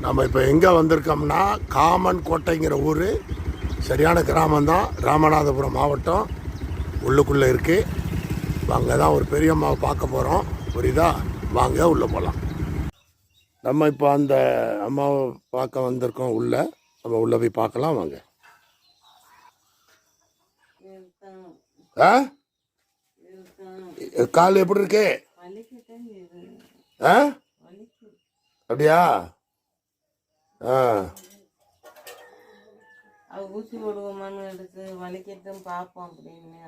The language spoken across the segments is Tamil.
நம்ம இப்போ எங்கே வந்திருக்கோம்னா காமன் கோட்டைங்கிற ஊர் சரியான கிராமம்தான். ராமநாதபுரம் மாவட்டம் உள்ளுக்குள்ளே இருக்குது. அங்கே தான் ஒரு பெரிய அம்மாவை பார்க்க போகிறோம். புரியுதா? வாங்க உள்ளே போகலாம். நம்ம இப்போ அந்த அம்மாவை பார்க்க வந்திருக்கோம். நம்ம உள்ளே போய் பார்க்கலாம். வாங்க. கால் எப்படி இருக்கு? அப்படியா? ஊசி போடுவோமான்னு எடுத்து வலிக்கட்டும் பார்ப்போம் அப்படின்னு.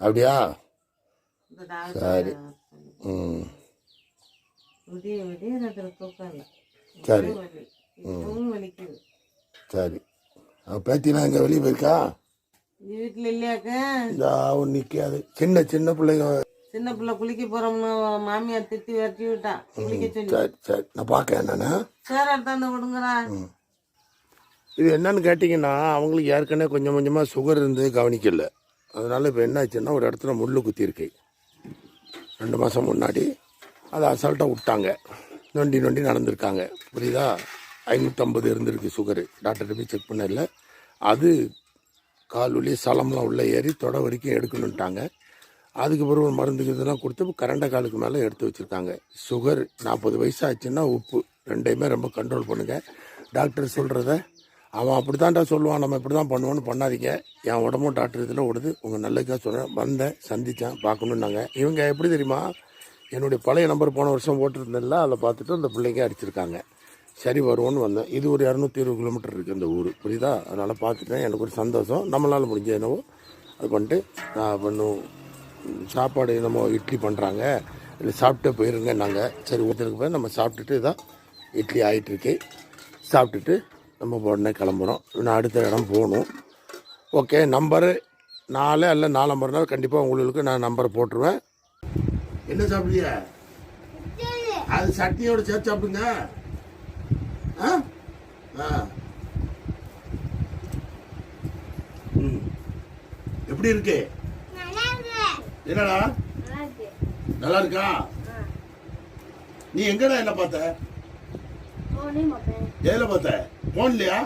அப்படியா? சரி. விடிய விடிய தூக்கம் இல்லை. சரி வலிக்குது. சரி. பேத்தினா எங்கே வெளியே போயிருக்கா? வீட்டில் இல்லையாக்கா? நிற்காது. சின்ன சின்ன பிள்ளைங்க. சின்ன பிள்ளை குளிக்க போறோம்னு மாமியார் திட்டி விரட்டி விட்டா குளிக்க சொல்லி. சரி சரி, நான் பார்க்க என்னன்னு சேர் எடுத்தாந்து விடுங்களா. இது என்னன்னு கேட்டிங்கன்னா, அவங்களுக்கு ஏற்கனவே கொஞ்சம் கொஞ்சமாக சுகர் இருந்து கவனிக்கல. அதனால இப்போ என்ன ஆச்சுன்னா, ஒரு இடத்துல முள் குத்திருக்கு 2 மாதம் முன்னாடி. அதை அசால்ட்டாக விட்டாங்க. நொண்டி நொண்டி நடந்திருக்காங்க. புரியுதா? 550 இருந்திருக்கு சுகரு. டாக்டர்கிட்ட போய் செக் பண்ணல. அது கால் வலி சலம்லாம் உள்ளே ஏறி தொடை வரைக்கும் எடுக்கணுன்ட்டாங்க. அதுக்கு பிறகு ஒரு மருந்துக்கு இதெல்லாம் கொடுத்து கரண்ட காலுக்கு மேலே எடுத்து வச்சுருக்காங்க. சுகர் 40 வயசு ஆச்சுன்னா உப்பு ரெண்டையுமே ரொம்ப கண்ட்ரோல் பண்ணுங்கள். டாக்டர் சொல்கிறத அவன் அப்படி தான்டா சொல்லுவான், நம்ம இப்படி தான் பண்ணுவோன்னு பண்ணாதீங்க. என் உடம்பும் டாக்டர் இதில் ஓடுது, உங்கள் நல்லதுக்காக சொல்கிறேன். வந்தேன், சந்தித்தேன், பார்க்கணுன்னாங்க. இவங்க எப்படி தெரியுமா, என்னுடைய பழைய நம்பர் போன வருஷம் போட்டிருந்தேன்ல, அதை பார்த்துட்டு அந்த பிள்ளைங்க அடிச்சிருக்காங்க. சரி வருவோன்னு வந்தேன். இது ஒரு 220 கிலோமீட்டர் இருக்குது இந்த ஊர். புரியுதா? அதனால் பார்த்துட்டேன். எனக்கு ஒரு சந்தோஷம். நம்மளால் முடிஞ்ச என்னவோ அது பண்ணிட்டு நான் பண்ணும். சாப்பாடு நம்ம இட்லி பண்ணுறாங்க, இல்லை சாப்பிட்டே போயிருங்க. நாங்கள் சரி ஒருத்தருக்கு போய் நம்ம சாப்பிட்டுட்டு இதான் இட்லி ஆகிட்டுருக்கு. சாப்பிட்டுட்டு நம்ம உடனே கிளம்புறோம். நான் அடுத்த இடம் போகணும். ஓகே, நம்பரு 4 அல்ல 4 நம்பர்னாலும் கண்டிப்பாக உங்களுக்கு நான் நம்பரை போட்டுருவேன். என்ன சாப்பிடுங்க? அது சட்னியோட சேர்த்து சாப்பிடுங்க. எப்படி இருக்கு? என்னடா நல்லா இருக்கா? நீ எங்கடா என்ன பார்த்த? எதுல பார்த்த? போன்லயா?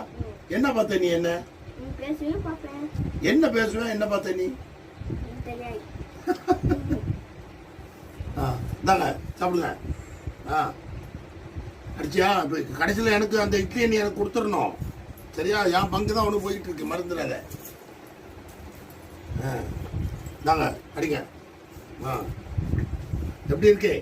என்ன பார்த்த நீ? என்ன என்ன பேசுவேன்? என்ன பார்த்த நீ? தாங்க சாப்பிடுங்க. அடிச்சியா? கடைசியில் எனக்கு அந்த இட்லியை நீ எனக்கு கொடுத்துடணும். சரியா? என் பங்கு தான் ஒன்று போயிட்டு இருக்கு, மறந்துடாத. தாங்க அடிங்க. எப்படி இருக்கு?